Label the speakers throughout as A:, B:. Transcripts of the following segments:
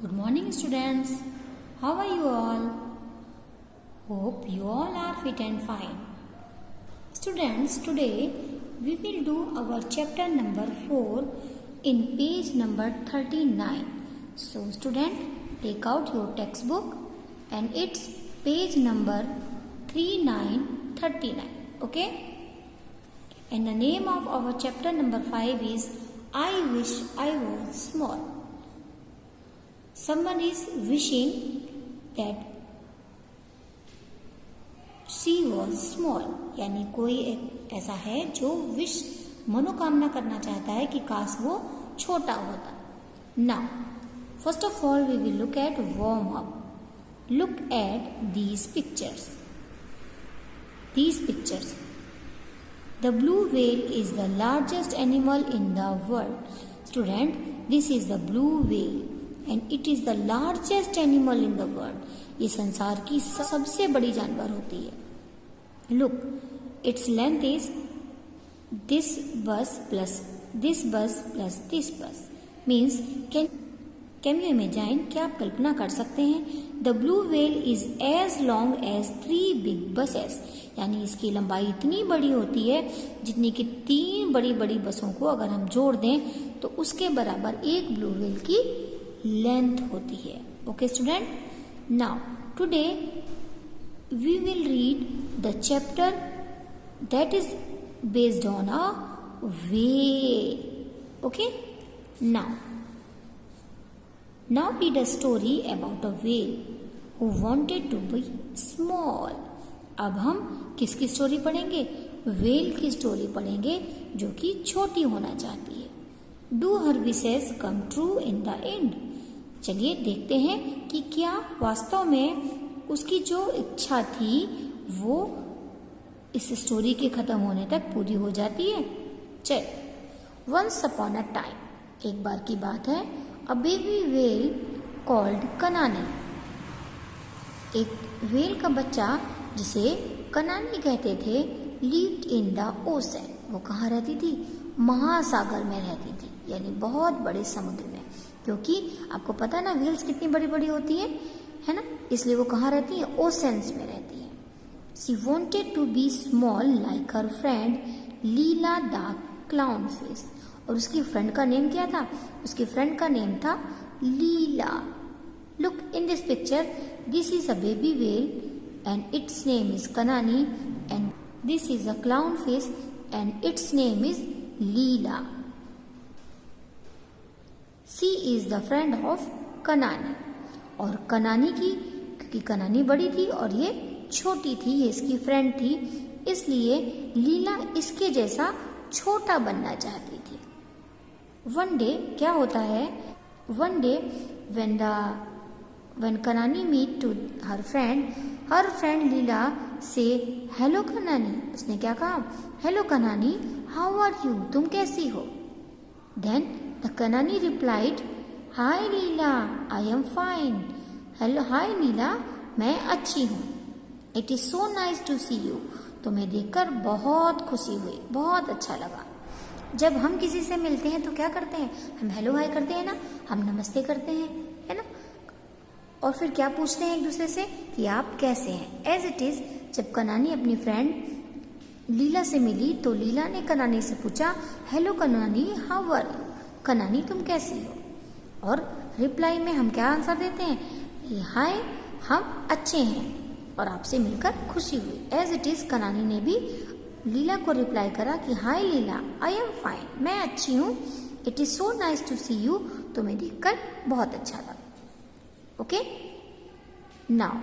A: Good morning, students. How are you all? Hope you all are fit and fine. Students, today we will do our chapter number 4 in page number 39. So, student, take out your textbook and it's page number 3939. Okay? And the name of our chapter number 5 is I Wish I Was Small. Someone is wishing that she was small. यानी कोई एक ऐसा है जो wish मनोकामना करना चाहता है कि काश वो छोटा होता. Now, first of all, we will look at warm up. Look at these pictures. The blue whale is the largest animal in the world. Student, this is the blue whale. And it is the largest animal in the world. ये संसार की सबसे बड़ी जानवर होती है. Look, its length is this bus plus this bus plus this bus. Means, can you imagine? क्या आप कल्पना कर सकते हैं? The blue whale is as long as 3 big buses. यानी इसकी लंबाई इतनी बड़ी होती है जितनी कि 3 बड़ी बड़ी बसों को अगर हम जोड़ दें तो उसके बराबर एक ब्लू व्हेल की लेंथ होती है. Okay student, now today we will read the chapter that is based on a whale. Okay, now read a story about a whale who wanted to be small. अब हम किसकी story पढ़ेंगे? Whale की story पढ़ेंगे जो कि छोटी होना चाहती है. Do her wishes come true in the end? चलिए देखते हैं कि क्या वास्तव में उसकी जो इच्छा थी वो इस स्टोरी के खत्म होने तक पूरी हो जाती है. चल, वंस अपॉन अ टाइम, एक बार की बात है, अ बेबी व्हेल कॉल्ड कनानी. एक व्हेल का बच्चा जिसे कनानी कहते थे, लिव्ड इन द ओशन. वो कहाँ रहती थी? महासागर में रहती थी, यानी बहुत बड़े समुद्र में. क्योंकि आपको पता है ना व्हेल्स कितनी बड़ी बड़ी होती है ना, इसलिए वो कहाँ रहती है? ओशंस में रहती है. She wanted to be small like her friend Leela the clown fish. और उसकी फ्रेंड का नेम क्या था? उसकी फ्रेंड का नेम था Leela. Look in this picture, this is a baby whale and its name is Kanani and this is a clown fish and its name is Leela. She is the friend of कनानी. और कनानी की, क्योंकि कनानी बड़ी थी और ये छोटी थी, ये इसकी फ्रेंड थी, इसलिए लीला इसके जैसा छोटा बनना चाहती थी. वन डे क्या होता है? वन डे when कनानी meet to her friend लीला से हेलो कनानी. उसने क्या कहा? हेलो कनानी, हाउ आर यू? तुम कैसी हो? Then the Kanani replied, Hi Leela, I am fine. Hello, hi Leela, मैं अच्छी हूँ. It is so nice to see you. तुम्हें देखकर बहुत खुशी हुई, बहुत अच्छा लगा. जब हम किसी से मिलते हैं तो क्या करते हैं? हम हेलो हाय करते हैं ना, हम नमस्ते करते हैं, है ना, और फिर क्या पूछते हैं एक दूसरे से कि आप कैसे हैं. एज इट इज, जब कनानी अपनी फ्रेंड लीला से मिली तो लीला ने कनानी से पूछा, हेलो कनानी, हाउ आर यू? कनानी तुम कैसी हो? और रिप्लाई में हम क्या आंसर देते हैं? हाय, हम अच्छे हैं और आपसे मिलकर खुशी हुई. एज इट इज, कनानी ने भी लीला को रिप्लाई करा कि हाय लीला, आई एम फाइन, मैं अच्छी हूँ. It is so nice to see you, तुम्हें देखकर बहुत अच्छा लगा. Okay, now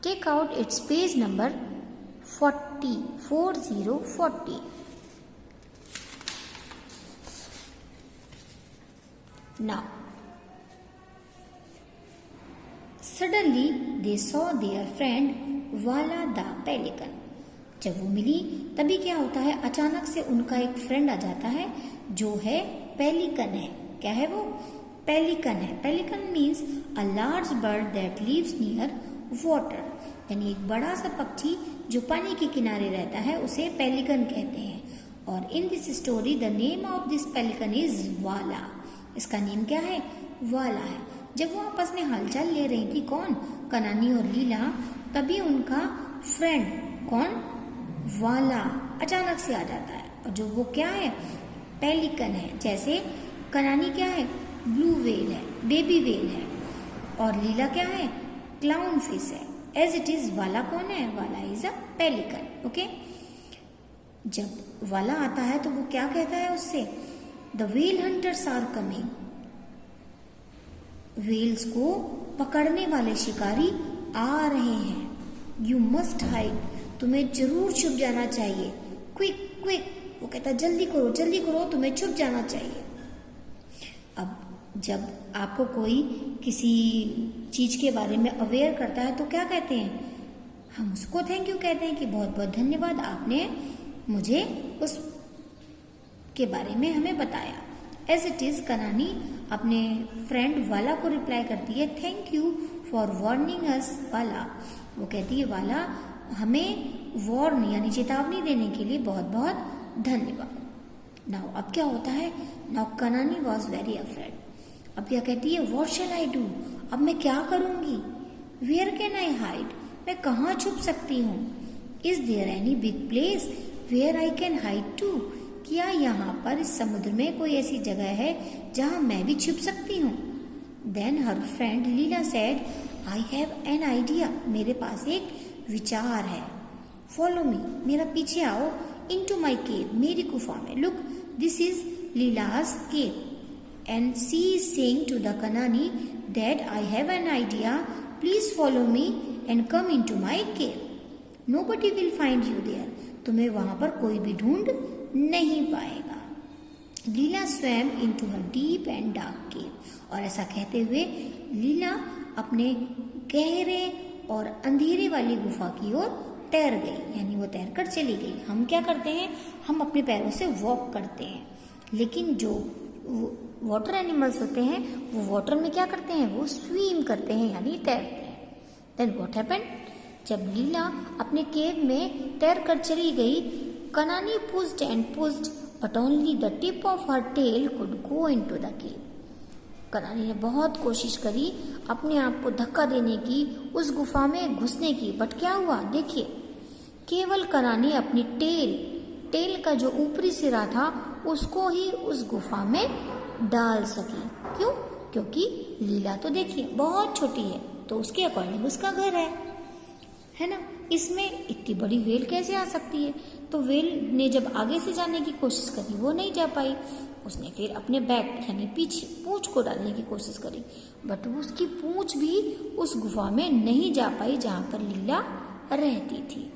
A: take out its page number 40. Now, suddenly they saw their friend Vala the pelican. जब वो मिली तभी क्या होता है? अचानक से उनका एक फ्रेंड आ जाता है जो है पेलिकन है. क्या है वो? पेलिकन है. Pelican means a large bird that lives near water. यानी एक बड़ा सा पक्षी जो पानी के किनारे रहता है उसे पेलिकन कहते हैं. और in this story the name of this pelican is वाला. इसका नेम क्या है? वाला है. जब वो आपस में हालचाल ले रही थी, कौन, कनानी और लीला, तभी उनका फ्रेंड कौन, वाला अचानक से आ जाता है। और जो वो क्या है, पेलिकन है। जैसे कनानी क्या है, ब्लू व्हेल है, बेबी व्हेल है, और लीला क्या है, क्लाउन फिश है। एज इट इज वाला कौन है, वाला इज अ पेलिकन। ओके, जब वाला आता है तो वो क्या कहता है उससे, the whale hunters are coming, whales को पकड़ने वाले शिकारी आ रहे हैं। यू मस्ट हाइड, तुम्हें जरूर छुप जाना चाहिए। क्विक क्विक, वो कहता है जल्दी करो, तुम्हें छुप जाना चाहिए। अब जब आपको कोई किसी चीज के बारे में अवेयर करता है तो क्या कहते हैं, हम उसको थैंक यू कहते हैं कि बहुत बहुत धन्यवाद, आपने मुझे उस के बारे में हमें बताया। एज इट इज, कनानी अपने फ्रेंड वाला को रिप्लाई करती है, thank you for warning us वाला। वो कहती है वाला, हमें वार्न यानी चेतावनी देने के लिए बहुत बहुत धन्यवाद। नाउ अब क्या होता है, नाउ कनानी वॉज वेरी अफ्रेड। अब क्या कहती है, व्हाट शैल आई डू, अब मैं क्या करूंगी, वेयर कैन आई हाइड, मैं कहाँ छुप सकती हूँ, is there any big place where I can hide to, क्या यहाँ पर इस समुद्र में कोई ऐसी जगह है जहाँ मैं भी छुप सकती हूँ। Then her friend Leela said, I have an idea, मेरे पास एक विचार है। फॉलो मी, मेरा पीछे आओ, इनटू माई केव, मेरी गुफा में। Look, this is लीलाज cave and she is saying to the Kanani that I have an idea, please follow me and come into my cave. Nobody will find you there. तुम्हें वहां पर कोई भी ढूंढ नहीं पाएगा। लीला swam into her deep and dark cave. और ऐसा कहते हुए लीला अपने गहरे और अंधेरे वाली गुफा की ओर तैर गई, यानी वो तैर कर चली गई। हम क्या करते हैं, हम अपने पैरों से वॉक करते हैं, लेकिन जो वाटर एनिमल्स होते हैं वो वाटर में क्या करते हैं, वो स्विम करते हैं यानी तैरते हैं। देन व्हाट हैपेंड, जब लीला अपने केव में तैर कर चली गई, Kanani pushed and pushed but only the tip of her tail could go into the cave. Kanani ने बहुत कोशिश करी अपने आप को धक्का देने की, उस गुफा में घुसने की, बट क्या हुआ, देखिए केवल कनानी अपनी टेल का जो ऊपरी सिरा था उसको ही उस गुफा में डाल सकी। क्यों, क्योंकि लीला तो देखिए बहुत छोटी है, तो उसके अकॉर्डिंग उसका घर है ना, इसमें इतनी बड़ी वेल कैसे आ सकती है। तो वेल ने जब आगे से जाने की कोशिश करी, वो नहीं जा पाई, उसने फिर अपने बैक यानी पीछे पूंछ को डालने की कोशिश करी, बट उसकी पूंछ भी उस गुफा में नहीं जा पाई जहां पर लीला रहती थी।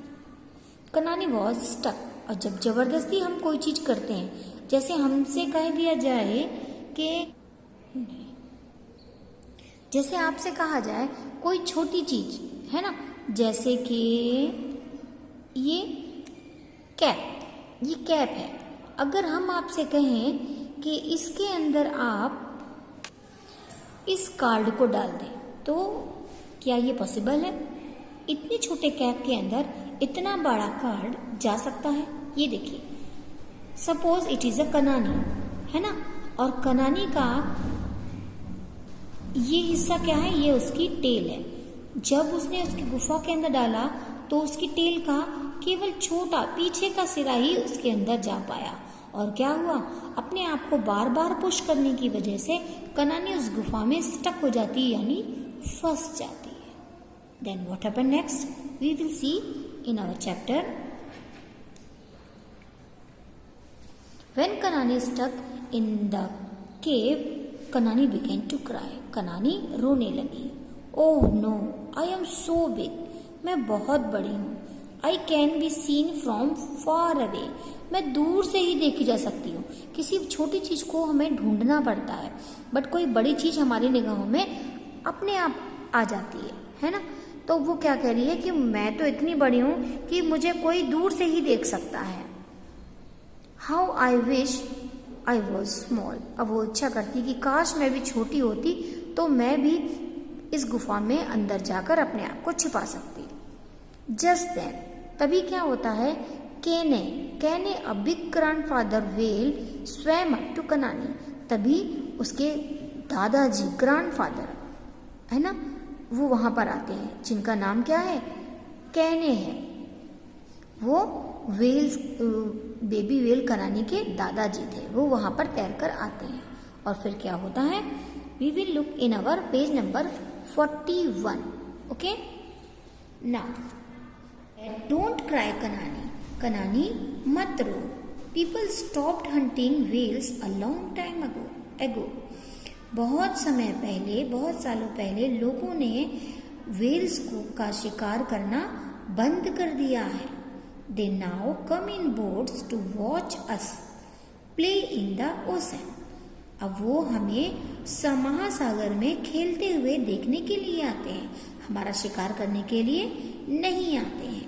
A: कनानी वॉज स्टक। और जब जबरदस्ती हम कोई चीज करते हैं, जैसे हमसे कह दिया जाए कि, जैसे आपसे कहा जाए कोई छोटी चीज है ना, जैसे कि ये कैप है, अगर हम आपसे कहें कि इसके अंदर आप इस कार्ड को डाल दें, तो क्या ये पॉसिबल है? इतने छोटे कैप के अंदर इतना बड़ा कार्ड जा सकता है? ये देखिए, सपोज इट इज अ कनानी, है ना, और कनानी का ये हिस्सा क्या है, ये उसकी टेल है। जब उसने उसकी गुफा के अंदर डाला तो उसकी टेल का केवल छोटा पीछे का सिरा ही उसके अंदर जा पाया, और क्या हुआ, अपने आप को बार बार पुश करने की वजह से कनानी उस गुफा में स्टक हो जाती है, यानी फंस जाती है। Then what happened next, we will see in our chapter. When Kanani stuck in the cave, Kanani began to cry. कनानी रोने लगी। Oh no, I am so big. मैं बहुत बड़ी हूँ। I can be seen from far away. मैं दूर से ही देखी जा सकती हूँ। किसी छोटी चीज को हमें ढूंढना पड़ता है, बट कोई बड़ी चीज हमारी निगाहों में अपने आप आ जाती है ना। तो वो क्या कह रही है कि मैं तो इतनी बड़ी हूँ कि मुझे कोई दूर से ही देख सकता है। How I wish I was small. अब वो इच्छा करती कि काश मैं भी छोटी होती तो मैं भी इस गुफा में अंदर जाकर अपने आप को छिपा सकती। जस्ट देन, तभी क्या होता है, came a big grandfather whale swam up to Kanani. तभी उसके दादाजी ग्रैंडफादर है ना, वो वहाँ पर आते हैं, जिनका नाम क्या है, कैने है। वो वेल्स बेबी वेल कनानी के दादाजी थे, वो वहाँ पर तैरकर आते हैं। और फिर क्या होता है, we will look in our page number 41। Okay, now don't cry Kanani, Kanani मत रो। People stopped hunting whales a long time ago. बहुत समय पहले, बहुत सालों पहले लोगों ने वेल्स का शिकार करना बंद कर दिया है। They now come in boats to watch us play in the ocean. अब वो हमें महासागर में खेलते हुए देखने के लिए आते हैं, हमारा शिकार करने के लिए नहीं आते हैं।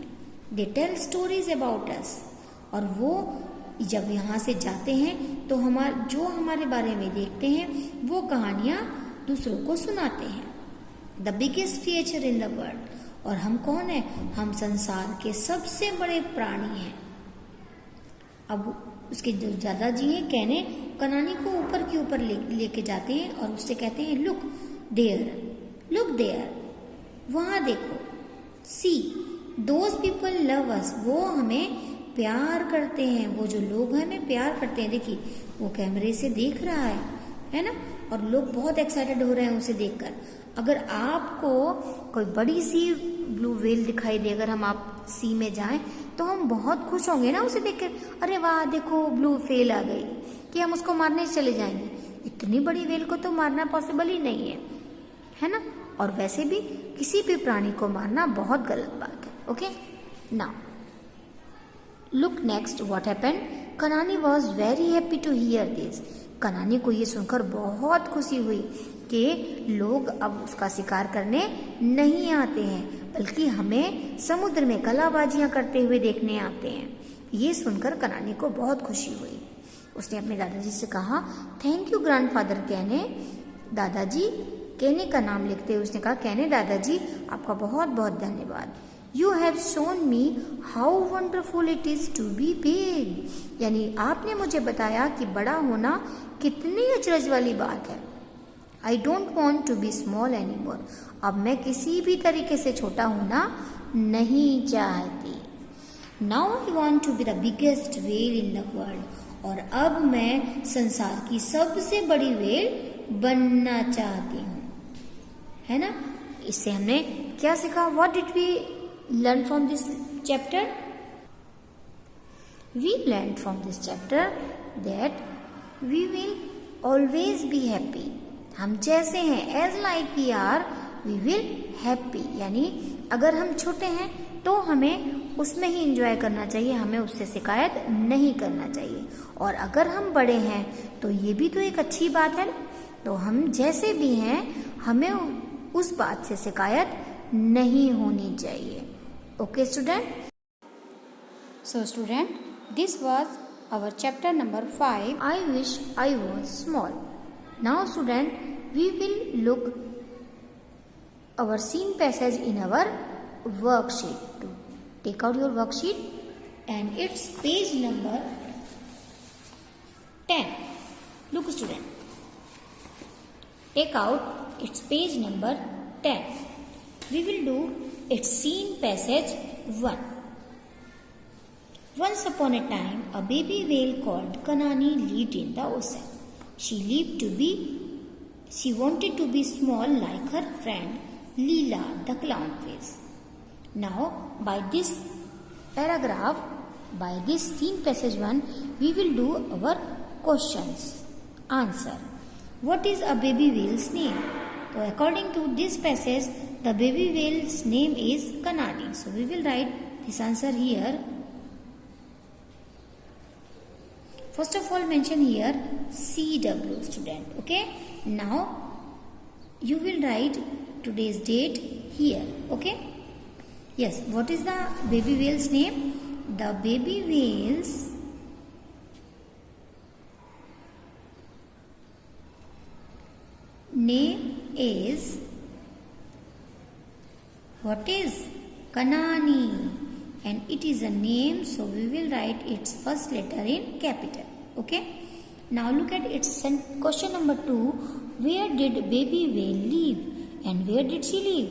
A: They tell stories about us. और वो जब यहाँ से जाते हैं तो जो हमारे बारे में देखते हैं वो कहानियाँ दूसरों को सुनाते हैं। The biggest creature in the world. और हम कौन है, हम संसार के सबसे बड़े प्राणी हैं। अब उसके जो दादाजी हैं कहने, कनानी को ऊपर के ऊपर लेके जाते हैं और उससे कहते हैं लुक देयर, वहां देखो, सी दोज पीपल लव अस, वो हमें प्यार करते हैं, वो जो लोग हैं हमें प्यार करते हैं। देखिए वो कैमरे से देख रहा है ना, और लोग बहुत एक्साइटेड हो रहे हैं उसे देखकर। अगर आपको कोई बड़ी सी ब्लू व्हेल दिखाई दे, अगर हम आप सी में जाएं तो हम बहुत खुश होंगे ना उसे देखकर, अरे वाह देखो ब्लू व्हेल आ गई, कि हम उसको मारने चले जाएंगे। इतनी बड़ी व्हेल को तो मारना पॉसिबल ही नहीं है ना, और वैसे भी किसी भी प्राणी को मारना बहुत गलत बात है। Okay, now look next what happened. Kanani was very happy to hear this. Kanani को ये सुनकर बहुत खुशी हुई कि लोग अब उसका शिकार करने नहीं आते हैं, बल्कि हमें समुद्र में कलाबाजियां करते हुए देखने आते हैं। ये सुनकर कनानी को बहुत खुशी हुई। उसने अपने दादाजी से कहा, थैंक यू ग्रैंडफादर कहने। दादाजी कहने का नाम लिखते हुए उसने कहा, कहने दादाजी आपका बहुत बहुत धन्यवाद। You have shown me how wonderful it is to be big. यानी आपने मुझे बताया कि बड़ा होना कितनी अचरज वाली बात है। I don't want to be small any more. अब मैं किसी भी तरीके से छोटा होना नहीं चाहती। Now I want to be the biggest whale in the world. और अब मैं संसार की सबसे बड़ी व्हेल बनना चाहती हूँ, है ना। इससे हमने क्या सीखा, what did we learn from this chapter? We learn from this chapter that we will always be happy. हम जैसे हैं, as like we are we will happy. यानी अगर हम छोटे हैं तो हमें उसमें ही एंजॉय करना चाहिए, हमें उससे शिकायत नहीं करना चाहिए। और अगर हम बड़े हैं तो ये भी तो एक अच्छी बात है ना। तो हम जैसे भी हैं हमें उस बात से शिकायत नहीं होनी चाहिए। Okay student, so student this was our chapter number 5, I wish I was small. Now student, we will look our scene passage in our worksheet. Take out your worksheet and it's page number 10. Look student, take out its page number 10. We will do its scene passage 1. Once upon a time, a baby whale called Kanani lived in the ocean. She wanted to be small like her friend Leela, the clownfish. Now, by this paragraph, by this scene passage 1, we will do our questions. Answer. What is a baby whale's name? So, according to this passage, the baby whale's name is Kanani. So, we will write this answer here. First of all, mention here CW student. Okay. Now you will write today's date here. Okay. Yes. What is the baby whale's name? The baby whale's name is, what is? Kanani. And it is a name, so we will write its first letter in capital. Okay. Now look at its question number 2. Where did baby whale live? And where did she live?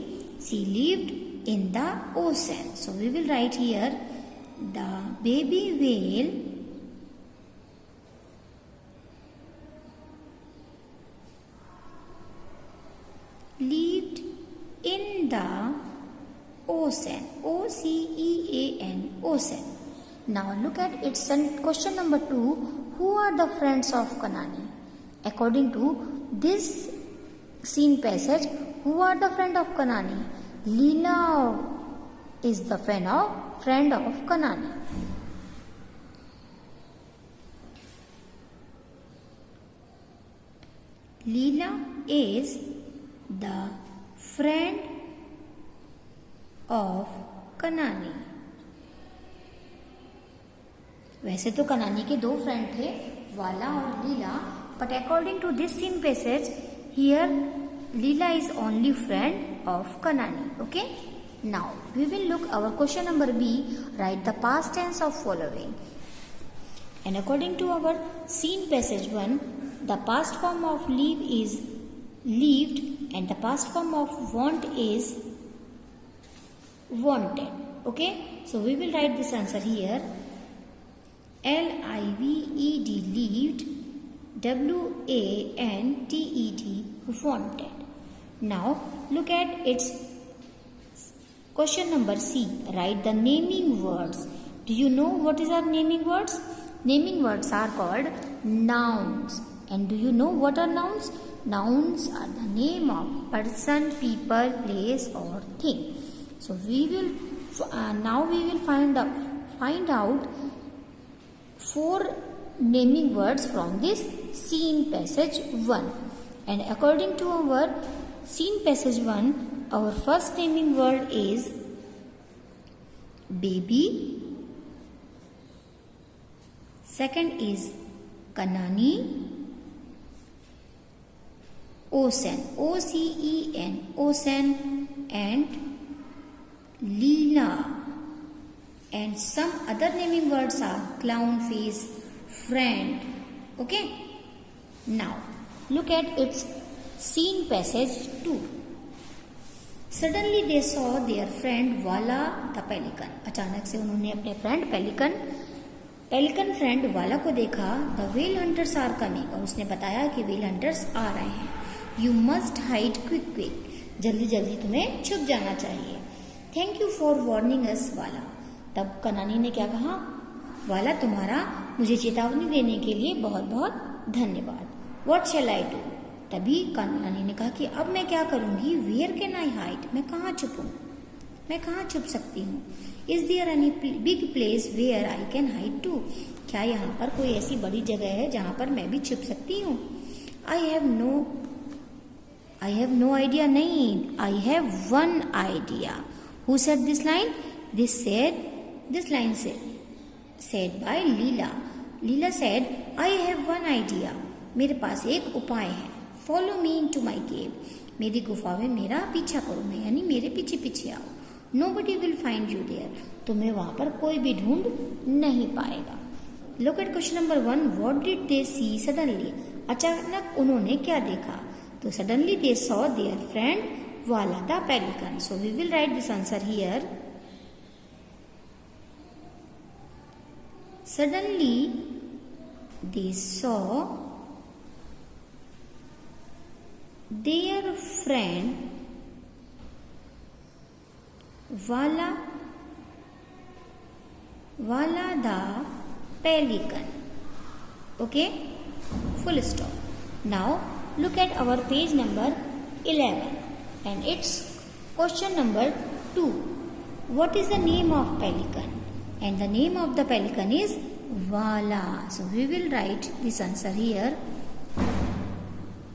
A: She lived in the ocean. So we will write here the baby whale lived in the ocean. O-C-E-A-N, ocean. Now look at its question number 2. Who are the friends of Kanani? According to this scene passage, who are the friend of Kanani? Leela is the friend of Kanani. Leela is the friend of Kanani. वैसे तो कनानी के 2 friend थे, वाला और लीला, but according to this scene passage, here Leela is only friend of Kanani. Okay? Now we will look our question number B. Write the past tense of following. And according to our scene passage 1, the past form of live is lived and the past form of want is wanted. Okay? So we will write this answer here. L-I-V-E-D, lived. W-A-N-T-E-D, wanted. Now look at its question number C. Write the naming words. Do you know what is our naming words? Naming words are called nouns. And do you know what are nouns? Nouns are the name of person, people, place or thing. So we will now we will find out 4 naming words from this scene passage 1. And according to our scene passage 1, our first naming word is baby. Second is Kanani. Ocean, O-C-E-N, ocean, and Leela. And some other naming words are clown face, friend. Okay? Now look at its scene passage 2. Suddenly they saw their friend Vala the pelican. अचानक से उन्होंने अपने friend pelican friend वाला को देखा. The whale hunters are coming. और उसने बताया कि व्हेल हंटर्स आ रहे हैं. You must hide quick quick. जल्दी जल्दी तुम्हें छुप जाना चाहिए. Thank you for warning us वाला. तब कनानी ने क्या कहा? वाला तुम्हारा मुझे चेतावनी देने के लिए बहुत बहुत धन्यवाद. What shall I do? तभी कनानी ने कहा कि अब मैं क्या करूंगी? Where can I hide? मैं कहाँ छुपूं? मैं कहाँ छुप सकती हूँ? Is there any big place where I can hide to? क्या यहाँ पर कोई ऐसी बड़ी जगह है जहाँ पर मैं भी छुप सकती हूँ? I have no idea. नहीं, I have one idea. Who said this line? This line said by Leela. Leela said, I have one idea. मेरे पास एक उपाय है. Follow me into my cave. मेरी गुफा में मेरा पीछा करो. मैं यानी मेरे पीछे पीछे आओ. Nobody will find you there. तुम्हें वहां पर कोई भी ढूंढ नहीं पाएगा. Look at question number 1. What did they see suddenly? अचानक उन्होंने क्या देखा? तो suddenly they saw their friend Vala the pelican. So we will write this answer here. Suddenly they saw their friend Vala the pelican. Okay, full stop. Now look at our page number 11 and its question number 2. What is the name of pelican? And the name of the pelican is Vala. So we will write this answer here.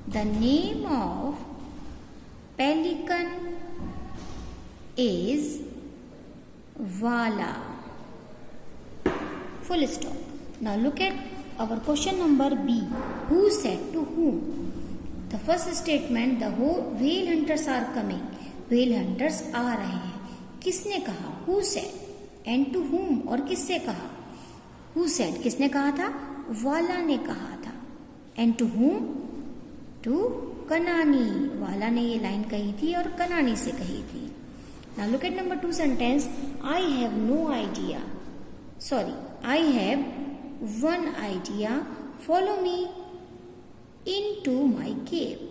A: The name of pelican is Vala. Full stop. Now look at our question number B. Who said to whom? The first statement, the whale hunters are coming. Whale hunters आ रहे हैं. किसने कहा? Who said? And to whom? और किससे कहा? Who said? किसने कहा था? वाला ने कहा था. And to whom? To कनानी, वाला ने ये लाइन कही थी और कनानी से कही थी। Now look at number 2 sentence, I have no idea, sorry I have one idea, follow me into my cave.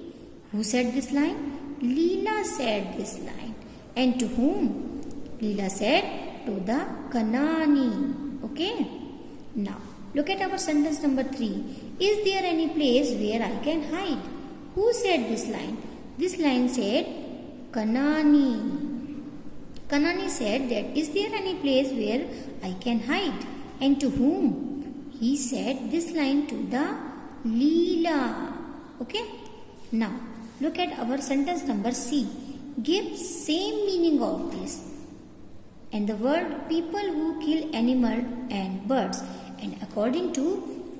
A: Who said this line? Leela said this line. And to whom? Leela said to the Kanani. Okay? Now, look at our sentence number 3. Is there any place where I can hide? Who said this line? This line said Kanani. Kanani said that, is there any place where I can hide? And to whom? He said this line to the Leela. Okay? Now, look at our sentence number C. Give same meaning of this. And the word people who kill animal and birds. And according to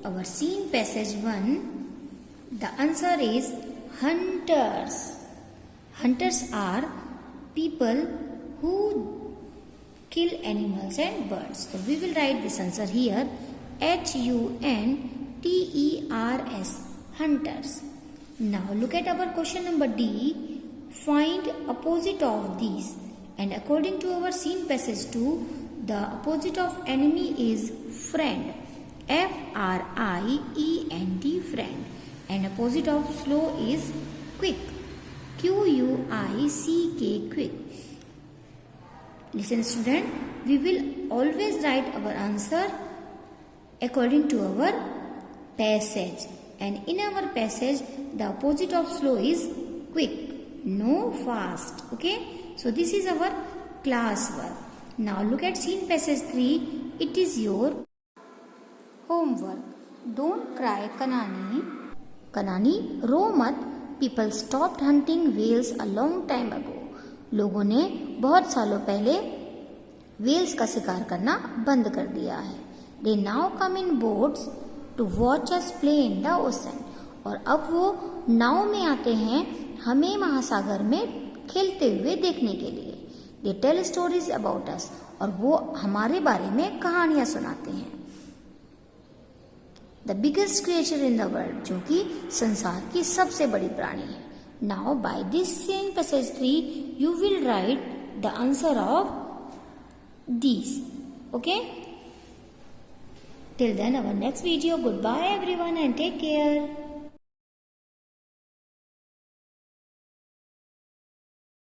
A: our scene passage 1, the answer is hunters. Hunters are people who kill animals and birds. So we will write this answer here. Hunters, hunters. Now look at our question number D. Find opposite of these. And according to our scene passage 2, the opposite of enemy is friend. Friend. And opposite of slow is quick. Quick. Quick. Listen student, we will always write our answer according to our passage. And in our passage, the opposite of slow is quick, no fast. Okay? So this is our class work. Now look at scene passage 3. It is your homework. Don't cry, Kanani. Kanani, रो मत. People stopped hunting whales a long time ago. लोगों ने बहुत सालों पहले whales का शिकार करना बंद कर दिया है. They now come in boats to watch us play in the ocean. और अब वो नाव में आते हैं हमें महासागर में खेलते हुए देखने के लिए. They tell stories about us. और वो हमारे बारे में कहानियां सुनाते हैं. The biggest creature in the world, जो कि संसार की सबसे बड़ी प्राणी है. Now by this same passage 3, you will write the answer of these. Okay? Till then, our next video. Goodbye everyone and take care.